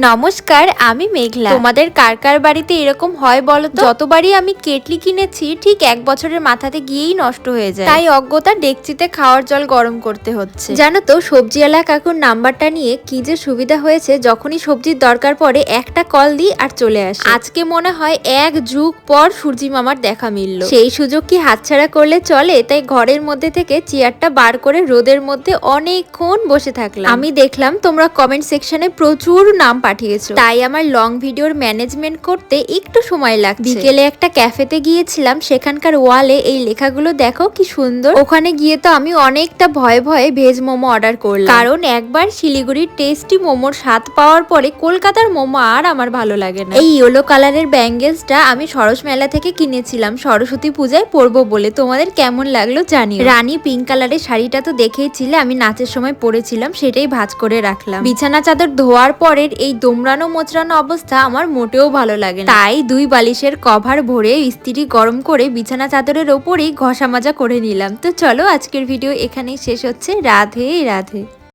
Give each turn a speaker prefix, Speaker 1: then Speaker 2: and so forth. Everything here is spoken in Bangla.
Speaker 1: নমস্কার, আমি মেঘলা। তোমাদের কার কার বাড়িতে এরকম হয় বলো তো? যতবারই আমি কেটলি কিনেছি ঠিক 1 বছরের মাথাতে গিয়েই নষ্ট হয়ে যায়, তাই অজ্ঞতা ডেকচিতে খাওয়ার জল গরম করতে হচ্ছে। জানো তো, সবজিওয়ালা কাকুর নাম্বারটা নিয়ে কি যে সুবিধা হয়েছে, যখনই সবজির দরকার পড়ে একটা কল দিই আর চলে আসে। আজকে মনে হয় 1 যুগ পর সূর্যি মামার দেখা মিলল। সেই সুযোগ কি হাতছাড়া করলে চলে? তাই ঘরের মধ্যে থেকে চেয়ারটা বার করে রোদের মধ্যে অনেকক্ষণ বসে থাকলাম। আমি দেখলাম তোমরা কমেন্ট সেকশনে প্রচুর নাম পাঠিয়েছো, তাই আমার লং ভিডিওর ম্যানেজমেন্ট করতে একটু সময় লাগছে। বিকেলে একটা ক্যাফেতে গিয়েছিলাম, সেখানকার ওয়ালে এই লেখাগুলো দেখো কি সুন্দর। ওখানে গিয়ে তো আমি অনেকটা ভয়ে ভয়ে ভেজ মোমো অর্ডার করলাম, কারণ একবার শিলিগুড়ির টেস্টি মোমোর স্বাদ পাওয়ার পরে কলকাতার মোমো আর আমার ভালো লাগে না। এই ইয়েলো কালারের ব্যাঙ্গেলসটা আমি সরস মেলা থেকে কিনেছিলাম সরস্বতী পূজায় পরবো বলে। তোমাদের কেমন লাগলো জানিও। রানী পিঙ্ক কালারের শাড়িটা তো দেখেইছিলে, আমি নাচের সময় পরেছিলাম, সেটাই ভাঁজ করে রাখলাম। বিছানা চাদর ধোয়ার পরের এই দোমড়ানো মোচড়ানো অবস্থা আমার মোটেও ভালো লাগে না, তাই 2 বালিশের কভার ভরে ইস্ত্রি গরম করে বিছানা চাদরের ওপরেই ঘষা মাজা করে নিলাম। তো চলো, আজকের ভিডিও এখানেই শেষ হচ্ছে। রাধে রাধে।